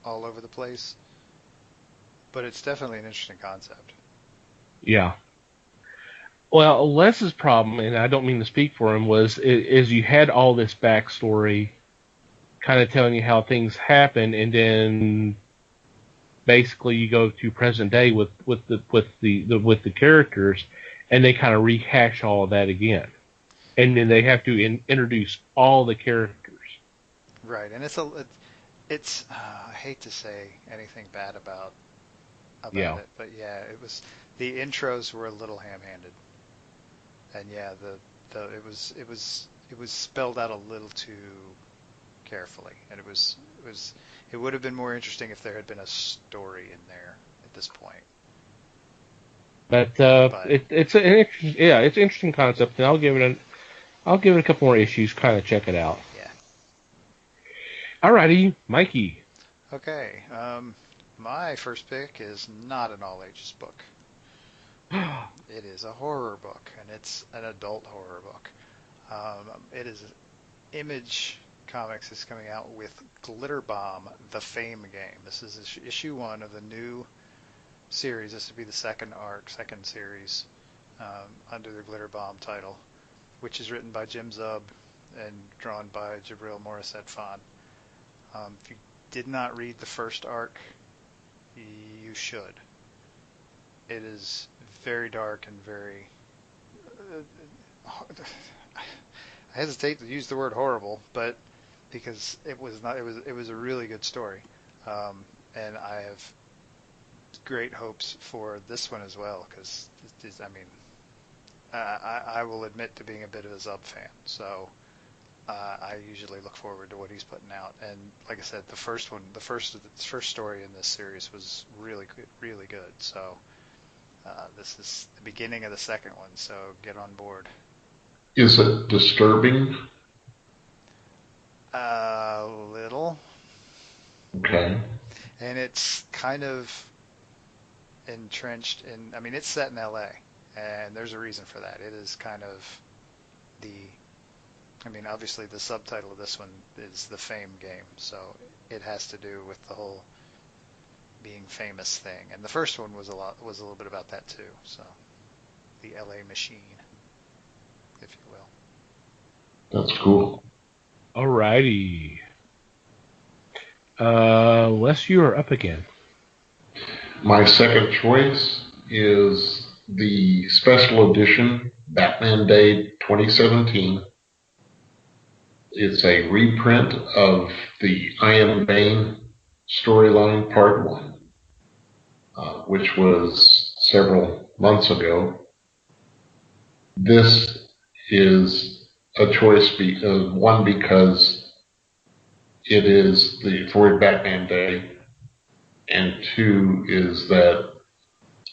all over the place, but it's definitely an interesting concept. Yeah. Well, Les's problem, and I don't mean to speak for him, is you had all this backstory kind of telling you how things happen, and then basically you go to present day with the characters, and they kind of rehash all of that again, and then they have to introduce all the characters. Right, and it's I hate to say anything bad about Yeah. it, but yeah, the intros were a little ham-handed, and yeah, it was spelled out a little too carefully, and it would have been more interesting if there had been a story in there at this point. But But it's an interesting, it's an interesting concept, and I'll give it a couple more issues, kind of check it out. yeah. Alrighty, Mikey. Okay. My first pick is not an all ages book. It is a horror book, and it's an adult horror book. It is Image Comics is coming out with Glitter Bomb: The Fame Game. This is issue 1 of the new series. This would be the second series under the Glitter Bomb title, which is written by Jim Zub and drawn by Jabril Morissette-Fon. If you did not read the first arc, you should. It is very dark and very... I hesitate to use the word horrible, but because it was a really good story, and I have great hopes for this one as well, because I will admit to being a bit of a Zub fan, so I usually look forward to what he's putting out. And like I said, the first story in this series was really good. So this is the beginning of the second one, so get on board. Is it disturbing? A little. Okay. And it's kind of entrenched in, I mean, it's set in LA, and there's a reason for that. It is kind of obviously the subtitle of this one is The Fame Game, so it has to do with the whole being famous thing. And the first one was a little bit about that too, so the LA machine, if you will. That's cool. Alrighty. Les, you are up again. My second choice is the special edition Batman Day 2017. It's a reprint of the I Am Bane storyline part 1, which was several months ago. This is a choice, one, because it is for Batman Day, and 2 is that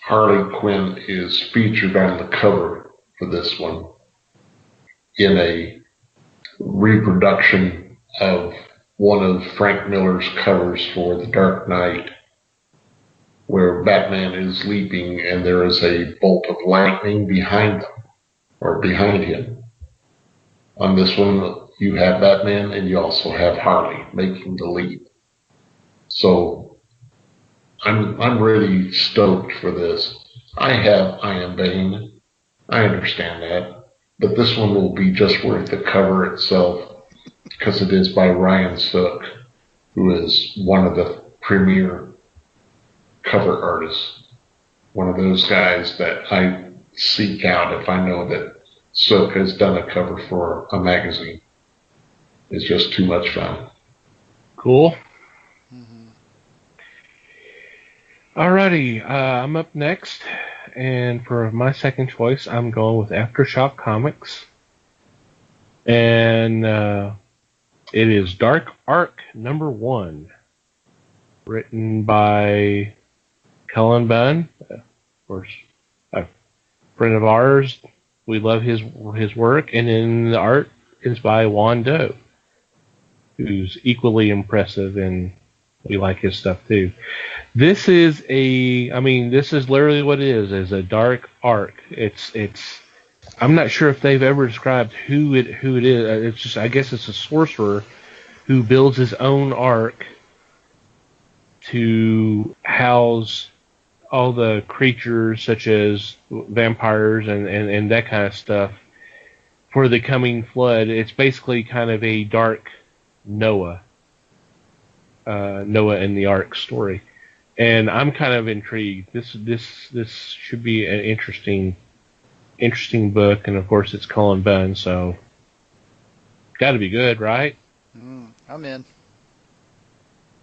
Harley Quinn is featured on the cover for this one in a reproduction of one of Frank Miller's covers for The Dark Knight, where Batman is leaping and there is a bolt of lightning behind him. On this one, you have Batman and you also have Harley making the leap. So I'm really stoked for this. I have I Am Bane. I understand that. But this one will be just worth the cover itself, because it is by Ryan Sook, who is one of the premier cover artists. One of those guys that I seek out if I know that Sook has done a cover for a magazine. It's just too much fun. Cool. Mm-hmm. Alrighty, I'm up next, and for my second choice, I'm going with Aftershock Comics, and it is Dark Arc #1, written by Cullen Bunn, of course, a friend of ours. We love his work, and then the art is by Juan Doe, who's equally impressive, and we like his stuff too. This is this is literally what it is a dark arc. It's I'm not sure if they've ever described who it is. It's just, I guess it's a sorcerer who builds his own ark to house all the creatures such as vampires and that kind of stuff for the coming flood. It's basically kind of a dark Noah and the Ark story. And I'm kind of intrigued. This should be an interesting book, and of course it's Cullen Bunn, so got to be good, right? I'm in.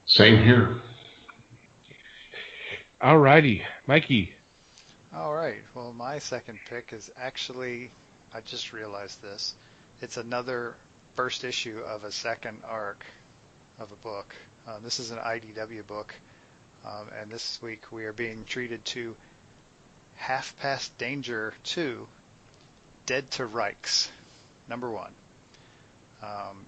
Same here. Alrighty, Mikey. All right. Well, my second pick is actually, I just realized this. It's another first issue of a second arc of a book. This is an IDW book, and this week we are being treated to Half Past Danger 2, Dead to Rights, number 1.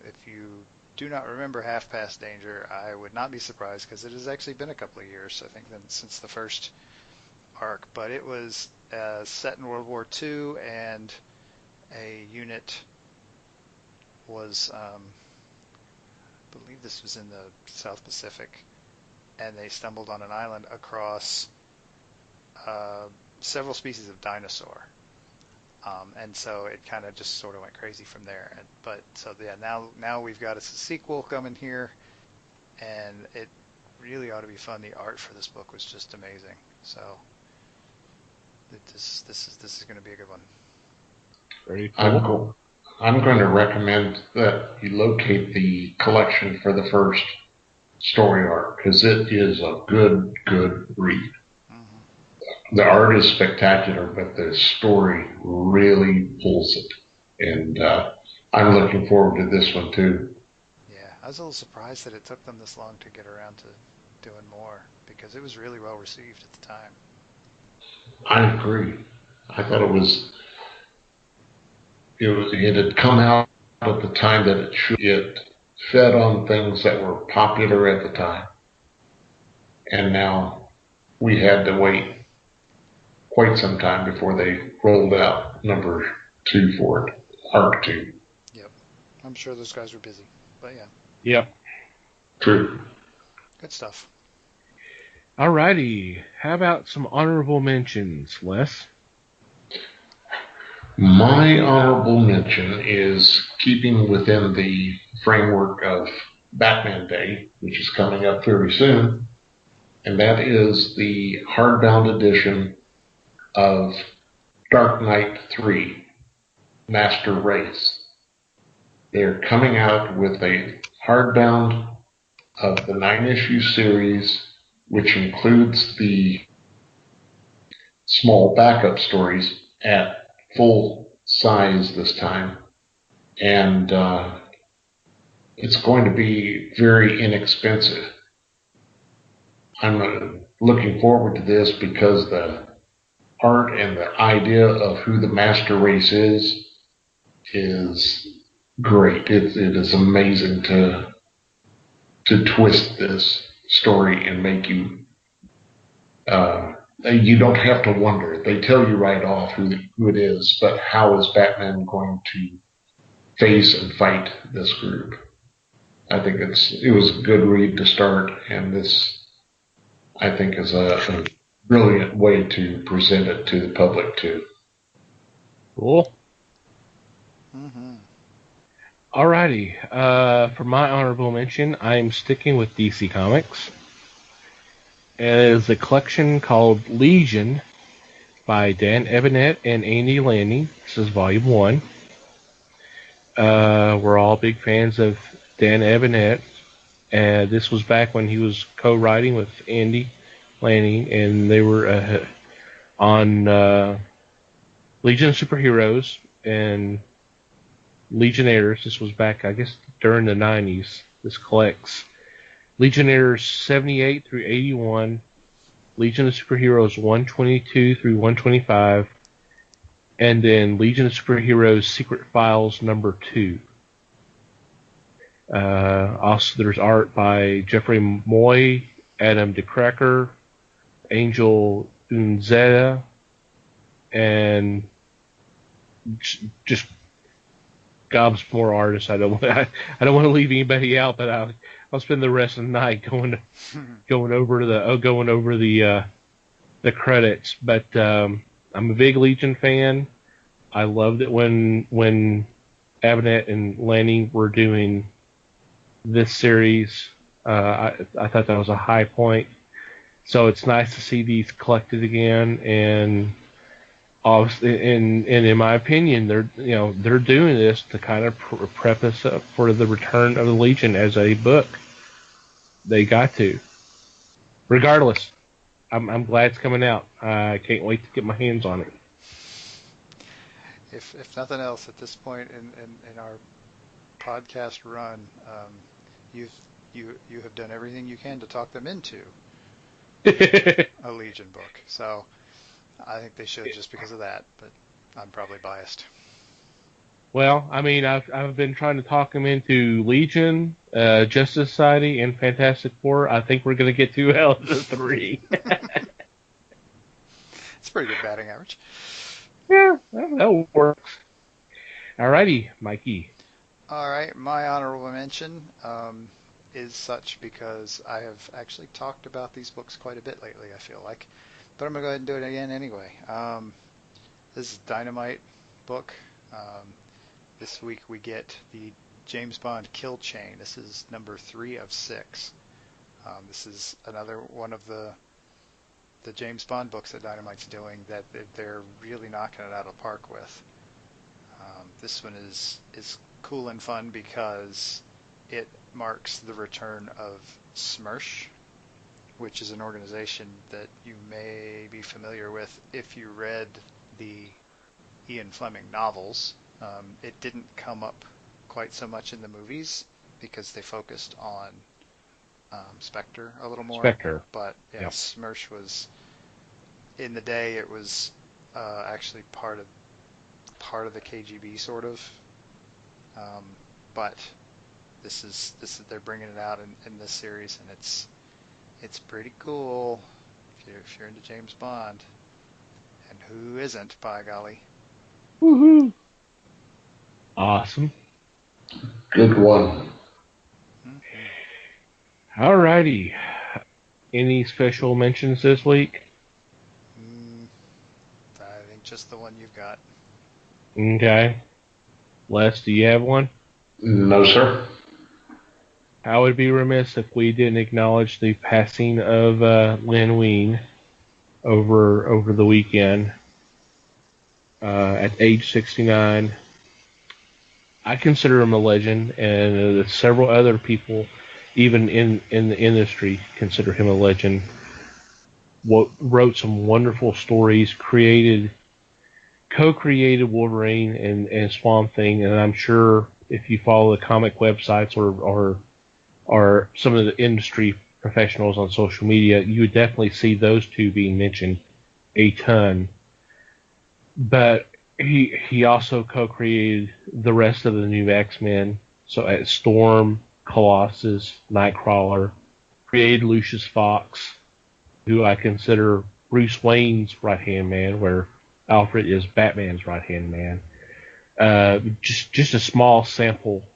If you do not remember Half Past Danger, I would not be surprised because it has actually been a couple of years, I think, since the first arc. But it was set in World War II, and a unit was, I believe this was in the South Pacific, and they stumbled on an island across several species of dinosaur. And so it kind of just sort of went crazy from there. Now we've got a sequel coming here, and it really ought to be fun. The art for this book was just amazing. So this is going to be a good one. Very cool. I'm going to recommend that you locate the collection for the first story arc, because it is a good read. The art is spectacular, but the story really pulls it. And I'm looking forward to this one, too. Yeah, I was a little surprised that it took them this long to get around to doing more, because it was really well received at the time. I agree. I thought it had come out at the time that it should. It fed on things that were popular at the time. And now we had to wait quite some time before they rolled out number 2 for it, arc 2. Yep. I'm sure those guys were busy, but yeah. Yep. True. Good stuff. Alrighty, how about some honorable mentions, Les? My honorable mention is keeping within the framework of Batman Day, which is coming up very soon, and that is the hardbound edition of Dark Knight 3, Master Race. They're coming out with a hardbound of the 9-issue series, which includes the small backup stories at full size this time. And it's going to be very inexpensive. I'm looking forward to this because the art and the idea of who the Master Race is great. It is amazing to twist this story and make you you don't have to wonder. They tell you right off who it is, but how is Batman going to face and fight this group? I think it was a good read to start, and this, I think, is a brilliant way to present it to the public, too. Cool. Mm-hmm. Alrighty, for my honorable mention, I'm sticking with DC Comics. It is a collection called Legion by Dan Ebonette and Andy Lanning. This is Volume 1. We're all big fans of Dan Ebonette, and this was back when he was co-writing with Andy Lanning, and they were on Legion of Superheroes and Legionnaires. This was back, I guess, during the 90s. This collects Legionnaires 78 through 81, Legion of Superheroes 122 through 125, and then Legion of Superheroes Secret Files number 2. Also, there's art by Jeffrey Moy, Adam DeCracker, Angel Unzeta, and just gobs more artists. I don't want to leave anybody out, but I'll spend the rest of the night going over the credits. But I'm a big Legion fan. I loved it when Abnett and Lanning were doing this series. I thought that was a high point. So it's nice to see these collected again, and obviously, and in my opinion, they're doing this to kind of prep us up for the return of the Legion as a book. They got to. Regardless, I'm glad it's coming out. I can't wait to get my hands on it. If nothing else, at this point in our podcast run, you've you have done everything you can to talk them into a Legion book. So I think they should, just because of that, but I'm probably biased. Well, I mean, I've been trying to talk them into Legion, Justice Society, and Fantastic Four. I think we're going to get 2 out of the 3. It's a pretty good batting average. Yeah, that works. Alrighty, Mikey. All right, my honorable mention is such because I have actually talked about these books quite a bit lately, I feel like. But I'm going to go ahead and do it again anyway. This is Dynamite book. This week we get the James Bond Kill Chain. This is number 3 of 6. This is another one of the James Bond books that Dynamite's doing that they're really knocking it out of the park with. This one is cool and fun because it marks the return of SMERSH, which is an organization that you may be familiar with if you read the Ian Fleming novels. It didn't come up quite so much in the movies because they focused on Spectre a little more. Spectre. But yeah, yep. SMERSH was, in the day, it was actually part of the KGB sort of. But this is they're bringing it out in this series, and it's pretty cool if you're into James Bond, and who isn't, by golly. Woohoo! Awesome. Good one. Mm-hmm. Alrighty. Any special mentions this week? I think just the one you've got. Okay. Les, do you have one? No, sir. I would be remiss if we didn't acknowledge the passing of Len Wein over the weekend at age 69. I consider him a legend, and several other people, even in the industry, consider him a legend. Wrote some wonderful stories, co-created Wolverine and Swamp Thing, and I'm sure if you follow the comic websites or some of the industry professionals on social media, you would definitely see those two being mentioned a ton. But he also co-created the rest of the new X-Men. So at Storm, Colossus, Nightcrawler, created Lucius Fox, who I consider Bruce Wayne's right-hand man, where Alfred is Batman's right-hand man. Just a small sample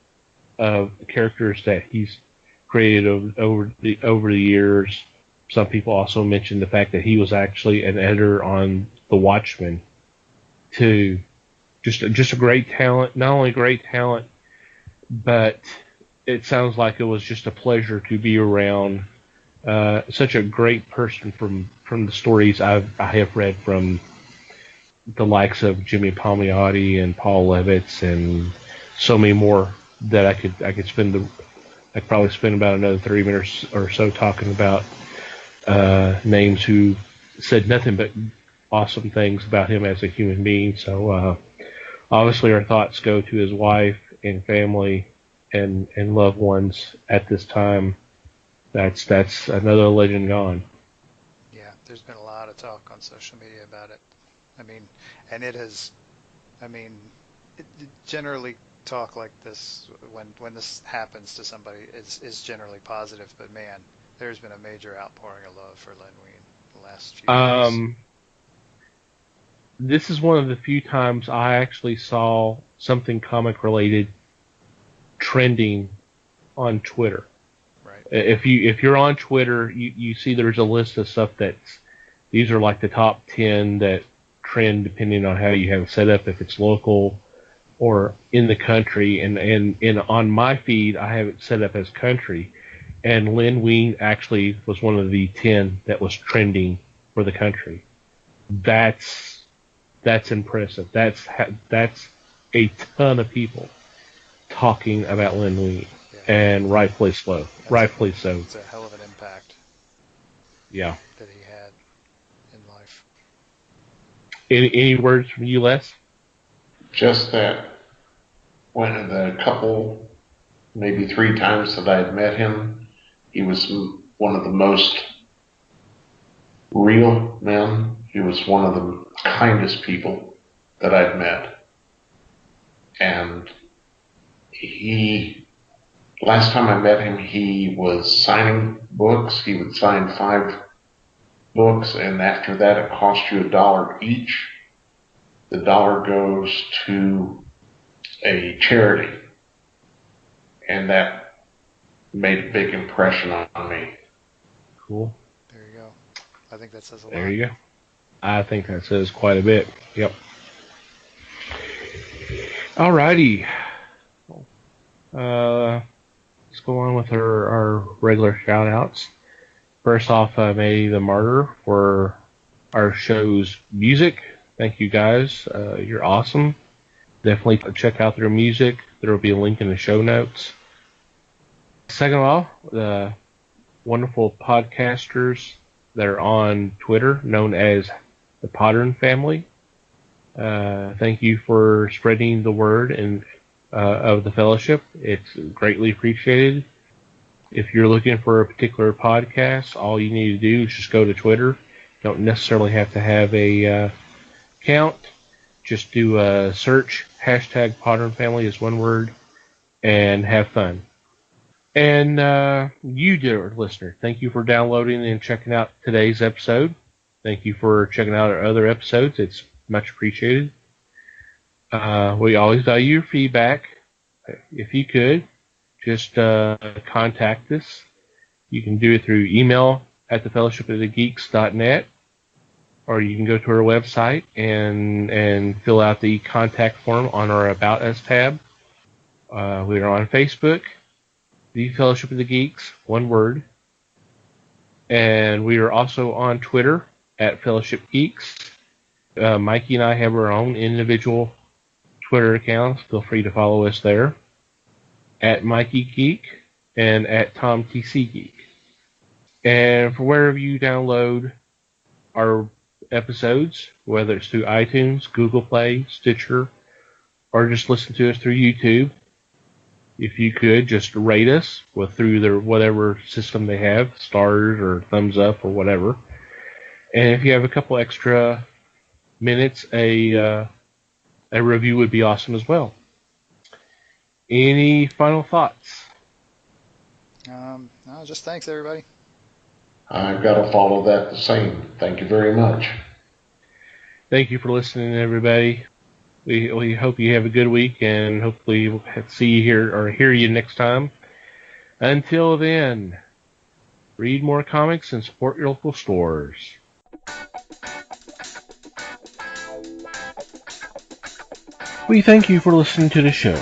of characters that he's created over the years. Some people also mentioned the fact that he was actually an editor on The Watchmen, too. Just a great talent. Not only great talent, but it sounds like it was just a pleasure to be around. Such a great person from the stories I have read from the likes of Jimmy Palmiotti and Paul Levitz and so many more that I could probably spend about another 30 minutes or so talking about names who said nothing but awesome things about him as a human being. So obviously our thoughts go to his wife and family and loved ones at this time. That's another legend gone. Yeah, there's been a lot of talk on social media about it. I mean, and it has, generally talk like this when this happens to somebody is generally positive, but man, there's been a major outpouring of love for Len Wein the last few years. This is one of the few times I actually saw something comic related trending on Twitter. Right. If you're on Twitter, you see there's a list of stuff these are like the top 10 that trend depending on how you have it set up, if it's local or in the country, and on my feed I have it set up as country, And Len Wein actually was one of the 10 that was trending for the country. That's impressive. That's a ton of people talking about Len Wein, and rightfully so. Rightfully so. It's a hell of an impact. Yeah. That he had in life. Any words from you, Les? Just that when the couple, maybe 3 times that I had met him, he was one of the most real men. He was one of the kindest people that I'd met. And last time I met him, he was signing books. He would sign 5 books, and after that it cost you $1 each. The $1 goes to a charity. And that made a big impression on me. Cool. There you go. I think that says a lot. There you go. I think that says quite a bit. Yep. Alrighty. Let's go on with our regular shout outs. First off, May the Martyr for our show's music. Thank you guys. You're awesome. Definitely check out their music. There will be a link in the show notes. Second of all, the wonderful podcasters that are on Twitter, known as the Pottern family. Thank you for spreading the word of the fellowship. It's greatly appreciated. If you're looking for a particular podcast, all you need to do is just go to Twitter. You don't necessarily have to have a account. Just do a search, hashtag Pottern family is one word, and have fun. And you, dear listener, thank you for downloading and checking out today's episode. Thank you for checking out our other episodes. It's much appreciated. We always value your feedback. If you could, just contact us. You can do it through email at thefellowshipofthegeeks.net, or you can go to our website and fill out the contact form on our About Us tab. We are on Facebook, The Fellowship of the Geeks, one word. And we are also on Twitter at Fellowship Geeks. Mikey and I have our own individual Twitter accounts. Feel free to follow us there. At Mikey Geek and at Tom TC Geek. And for wherever you download our episodes, whether it's through iTunes, Google Play, Stitcher, or just listen to us through YouTube, if you could just rate us through their whatever system they have, stars or thumbs up or whatever. And if you have a couple extra minutes, a review would be awesome as well. Any final thoughts? No, just thanks, everybody. I've got to follow that the same. Thank you very much. Thank you for listening, everybody. We hope you have a good week, and hopefully we'll see you here or hear you next time. Until then, read more comics and support your local stores. We thank you for listening to the show.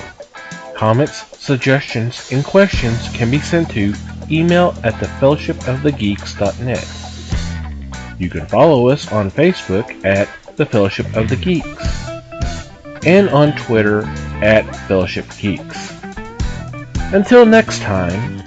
Comments, suggestions, and questions can be sent to email at thefellowshipofthegeeks.net. You can follow us on Facebook at The Fellowship of the Geeks and on Twitter at Fellowship Geeks. Until next time,